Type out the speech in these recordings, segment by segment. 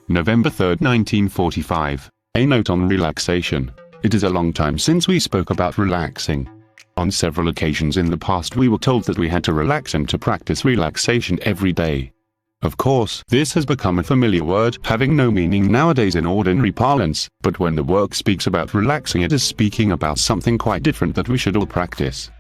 November 3, 1945. A note on relaxation. It is a long time since we spoke about relaxing. On several occasions in the past we were told that we had to relax and to practice relaxation every day. Of course, this has become a familiar word, having no meaning nowadays in ordinary parlance, but when the work speaks about relaxing it is speaking about something quite different that we should all practice.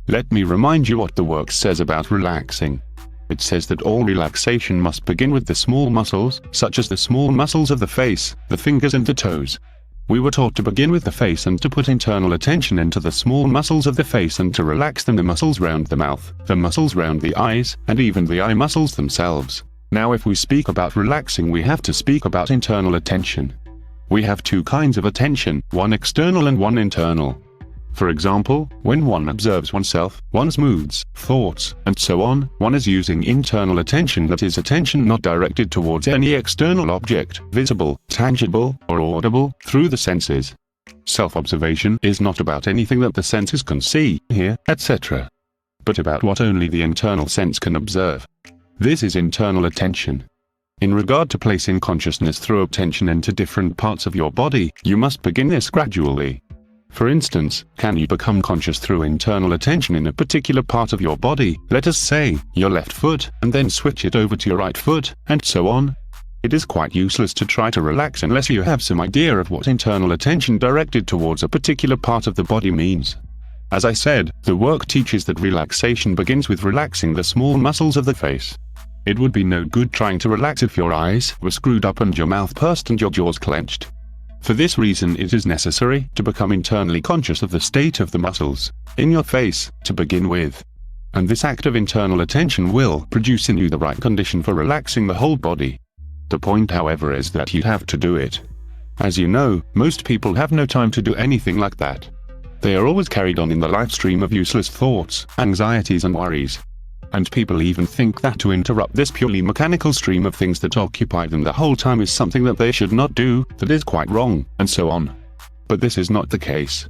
Let me remind you what the work says about relaxing. It says that all relaxation must begin with the small muscles, such as the small muscles of the face, the fingers and the toes. We were taught to begin with the face and to put internal attention into the small muscles of the face and to relax them, the muscles round the mouth, the muscles round the eyes, and even the eye muscles themselves. Now if we speak about relaxing we have to speak about internal attention. We have two kinds of attention, one external and one internal. For example, when one observes oneself, one's moods, thoughts, and so on, one is using internal attention, that is attention not directed towards any external object, visible, tangible, or audible, through the senses. Self-observation is not about anything that the senses can see, hear, etc., but about what only the internal sense can observe. This is internal attention. In regard to placing consciousness through attention into different parts of your body, you must begin this gradually. For instance, can you become conscious through internal attention in a particular part of your body, let us say, your left foot, and then switch it over to your right foot, and so on? It is quite useless to try to relax unless you have some idea of what internal attention directed towards a particular part of the body means. As I said, the work teaches that relaxation begins with relaxing the small muscles of the face. It would be no good trying to relax if your eyes were screwed up and your mouth pursed and your jaws clenched. For this reason it is necessary to become internally conscious of the state of the muscles in your face, to begin with. And this act of internal attention will produce in you the right condition for relaxing the whole body. The point, however, is that you have to do it. As you know, most people have no time to do anything like that. They are always carried on in the life stream of useless thoughts, anxieties and worries. And people even think that to interrupt this purely mechanical stream of things that occupy them the whole time is something that they should not do, that is quite wrong, and so on. But this is not the case.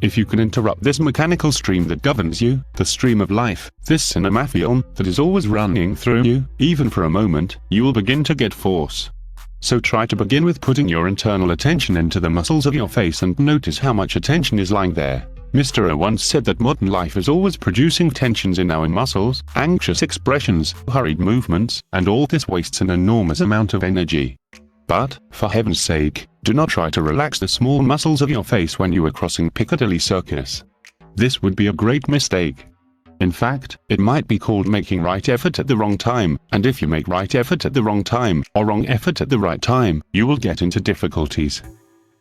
If you can interrupt this mechanical stream that governs you, the stream of life, this cinema film that is always running through you, even for a moment, you will begin to get force. So try to begin with putting your internal attention into the muscles of your face and notice how much attention is lying there. Mr. O once said that modern life is always producing tensions in our muscles, anxious expressions, hurried movements, and all this wastes an enormous amount of energy. But, for heaven's sake, do not try to relax the small muscles of your face when you are crossing Piccadilly Circus. This would be a great mistake. In fact, it might be called making right effort at the wrong time, and if you make right effort at the wrong time, or wrong effort at the right time, you will get into difficulties.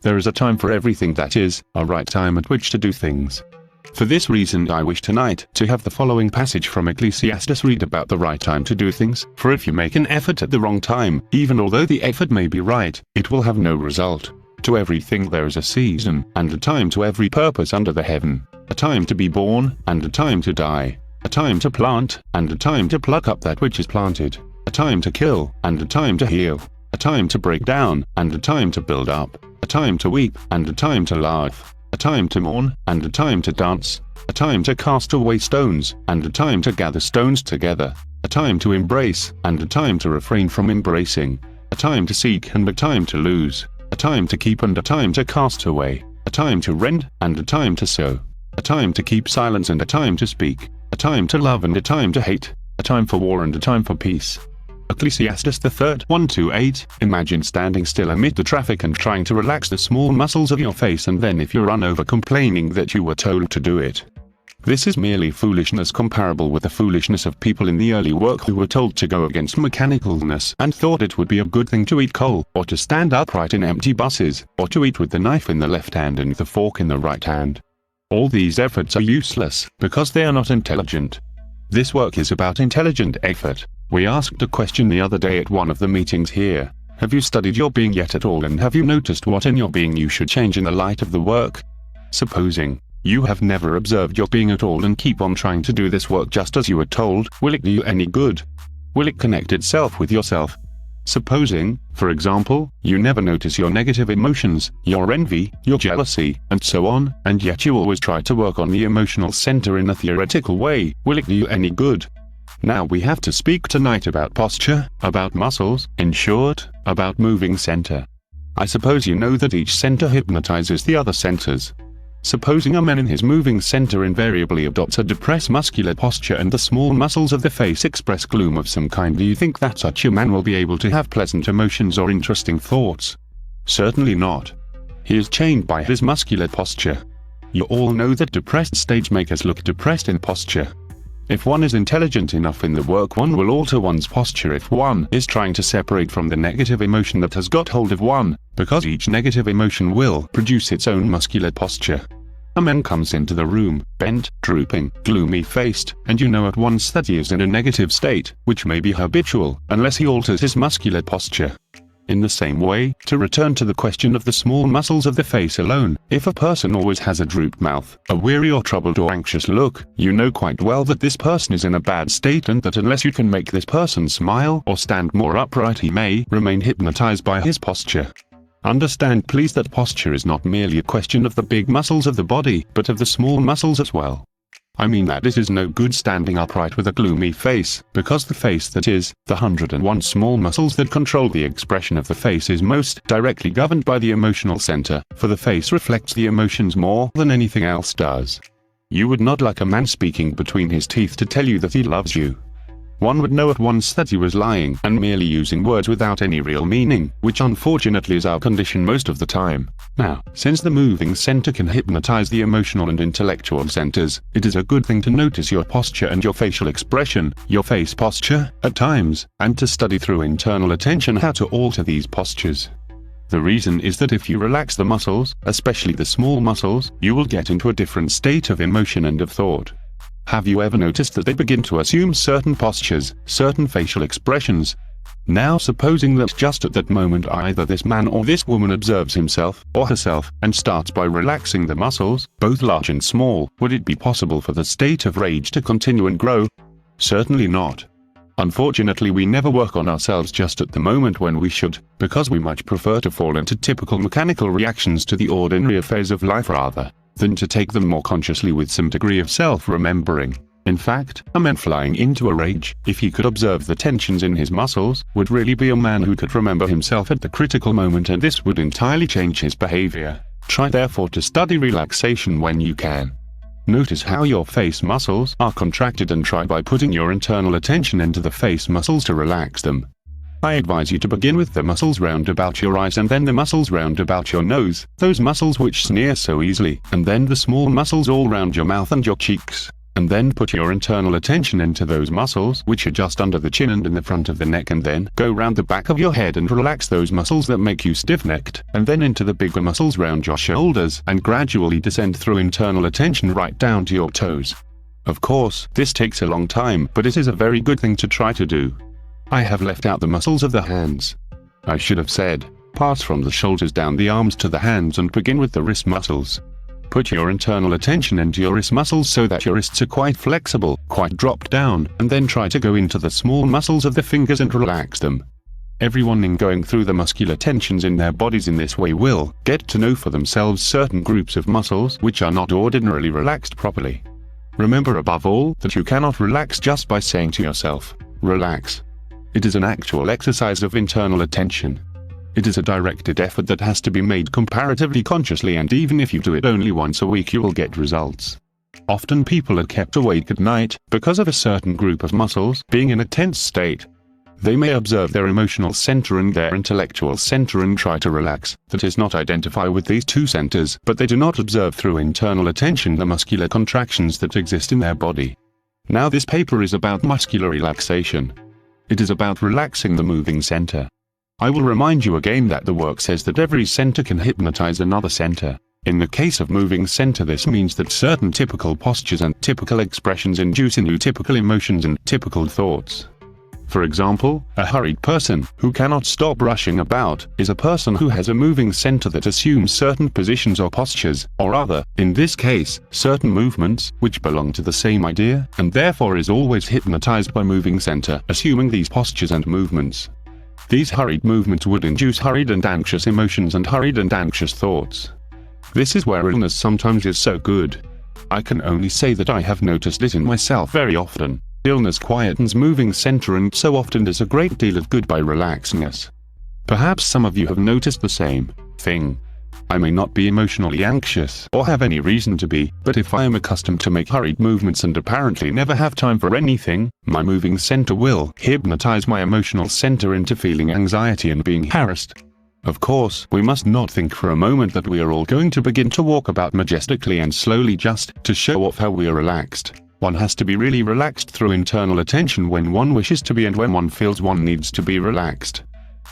There is a time for everything, that is, a right time at which to do things. For this reason I wish tonight to have the following passage from Ecclesiastes read about the right time to do things, for if you make an effort at the wrong time, even although the effort may be right, it will have no result. To everything there is a season, and a time to every purpose under the heaven, a time to be born, and a time to die, a time to plant, and a time to pluck up that which is planted, a time to kill, and a time to heal, a time to break down, and a time to build up, a time to weep, and a time to laugh, a time to mourn, and a time to dance, a time to cast away stones, and a time to gather stones together, a time to embrace, and a time to refrain from embracing, a time to seek and a time to lose, a time to keep and a time to cast away, a time to rend, and a time to sow, a time to keep silence and a time to speak, a time to love and a time to hate, a time for war and a time for peace. Ecclesiastes 3, 1-8. Imagine standing still amid the traffic and trying to relax the small muscles of your face, and then if you run over complaining that you were told to do it. This is merely foolishness, comparable with the foolishness of people in the early work who were told to go against mechanicalness and thought it would be a good thing to eat coal, or to stand upright in empty buses, or to eat with the knife in the left hand and the fork in the right hand. All these efforts are useless, because they are not intelligent. This work is about intelligent effort. We asked a question the other day at one of the meetings here. Have you studied your being yet at all, and have you noticed what in your being you should change in the light of the work? Supposing you have never observed your being at all and keep on trying to do this work just as you were told, will it do you any good? Will it connect itself with yourself? Supposing, for example, you never notice your negative emotions, your envy, your jealousy, and so on, and yet you always try to work on the emotional center in a theoretical way, will it do you any good? Now we have to speak tonight about posture, about muscles, in short, about moving center. I suppose you know that each center hypnotizes the other centers. Supposing a man in his moving center invariably adopts a depressed muscular posture and the small muscles of the face express gloom of some kind, do you think that such a man will be able to have pleasant emotions or interesting thoughts? Certainly not. He is chained by his muscular posture. You all know that depressed stage makers look depressed in posture. If one is intelligent enough in the work, one will alter one's posture if one is trying to separate from the negative emotion that has got hold of one, because each negative emotion will produce its own muscular posture. A man comes into the room, bent, drooping, gloomy-faced, and you know at once that he is in a negative state, which may be habitual, unless he alters his muscular posture. In the same way, to return to the question of the small muscles of the face alone, if a person always has a drooped mouth, a weary or troubled or anxious look, you know quite well that this person is in a bad state, and that unless you can make this person smile or stand more upright, he may remain hypnotized by his posture. Understand please that posture is not merely a question of the big muscles of the body, but of the small muscles as well. I mean that it is no good standing upright with a gloomy face, because the face, that is, the 101 small muscles that control the expression of the face, is most directly governed by the emotional center, for the face reflects the emotions more than anything else does. You would not like a man speaking between his teeth to tell you that he loves you. One would know at once that he was lying and merely using words without any real meaning, which unfortunately is our condition most of the time. Now, since the moving center can hypnotize the emotional and intellectual centers, it is a good thing to notice your posture and your facial expression, your face posture, at times, and to study through internal attention how to alter these postures. The reason is that if you relax the muscles, especially the small muscles, you will get into a different state of emotion and of thought. Have you ever noticed that they begin to assume certain postures, certain facial expressions? Now supposing that just at that moment either this man or this woman observes himself or herself and starts by relaxing the muscles, both large and small, would it be possible for the state of rage to continue and grow? Certainly not. Unfortunately, we never work on ourselves just at the moment when we should, because we much prefer to fall into typical mechanical reactions to the ordinary affairs of life rather than to take them more consciously with some degree of self-remembering. In fact, a man flying into a rage, if he could observe the tensions in his muscles, would really be a man who could remember himself at the critical moment, and this would entirely change his behavior. Try therefore to study relaxation when you can. Notice how your face muscles are contracted and try by putting your internal attention into the face muscles to relax them. I advise you to begin with the muscles round about your eyes and then the muscles round about your nose, those muscles which sneer so easily, and then the small muscles all round your mouth and your cheeks. And then put your internal attention into those muscles which are just under the chin and in the front of the neck, and then go round the back of your head and relax those muscles that make you stiff-necked, and then into the bigger muscles round your shoulders, and gradually descend through internal attention right down to your toes. Of course, this takes a long time, but it is a very good thing to try to do. I have left out the muscles of the hands. I should have said, pass from the shoulders down the arms to the hands and begin with the wrist muscles. Put your internal attention into your wrist muscles so that your wrists are quite flexible, quite dropped down, and then try to go into the small muscles of the fingers and relax them. Everyone in going through the muscular tensions in their bodies in this way will get to know for themselves certain groups of muscles which are not ordinarily relaxed properly. Remember above all that you cannot relax just by saying to yourself, relax. It is an actual exercise of internal attention. It is a directed effort that has to be made comparatively consciously, and even if you do it only once a week you will get results. Often people are kept awake at night because of a certain group of muscles being in a tense state. They may observe their emotional center and their intellectual center and try to relax, that is, not identify with these two centers, but they do not observe through internal attention the muscular contractions that exist in their body. Now this paper is about muscular relaxation. It is about relaxing the moving center. I will remind you again that the work says that every center can hypnotize another center. In the case of moving center, this means that certain typical postures and typical expressions induce in you typical emotions and typical thoughts. For example, a hurried person who cannot stop rushing about is a person who has a moving center that assumes certain positions or postures, or rather, in this case, certain movements, which belong to the same idea, and therefore is always hypnotized by moving center, assuming these postures and movements. These hurried movements would induce hurried and anxious emotions and hurried and anxious thoughts. This is where illness sometimes is so good. I can only say that I have noticed it in myself very often. Stillness quietens moving center and so often does a great deal of good by relaxing us. Perhaps some of you have noticed the same thing. I may not be emotionally anxious or have any reason to be, but if I am accustomed to make hurried movements and apparently never have time for anything, my moving center will hypnotize my emotional center into feeling anxiety and being harassed. Of course, we must not think for a moment that we are all going to begin to walk about majestically and slowly just to show off how we are relaxed. One has to be really relaxed through internal attention when one wishes to be and when one feels one needs to be relaxed.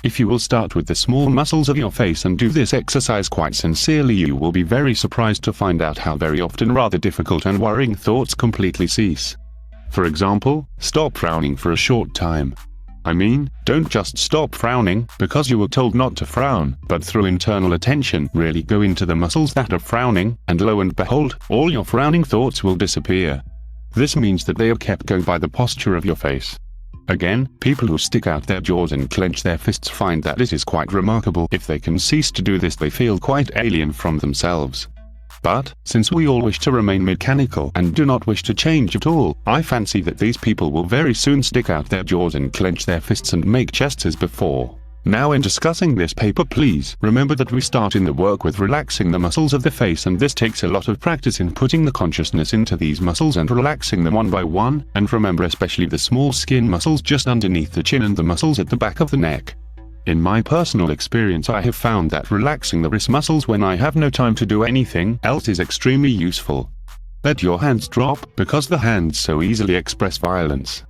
If you will start with the small muscles of your face and do this exercise quite sincerely, you will be very surprised to find out how very often rather difficult and worrying thoughts completely cease. For example, stop frowning for a short time. I mean, don't just stop frowning because you were told not to frown, but through internal attention really go into the muscles that are frowning, and lo and behold, all your frowning thoughts will disappear. This means that they are kept going by the posture of your face. Again, people who stick out their jaws and clench their fists find that it is quite remarkable. If they can cease to do this, they feel quite alien from themselves. But, since we all wish to remain mechanical and do not wish to change at all, I fancy that these people will very soon stick out their jaws and clench their fists and make chests as before. Now, in discussing this paper, please remember that we start in the work with relaxing the muscles of the face, and this takes a lot of practice in putting the consciousness into these muscles and relaxing them one by one, and remember especially the small skin muscles just underneath the chin and the muscles at the back of the neck. In my personal experience, I have found that relaxing the wrist muscles when I have no time to do anything else is extremely useful. Let your hands drop, because the hands so easily express violence.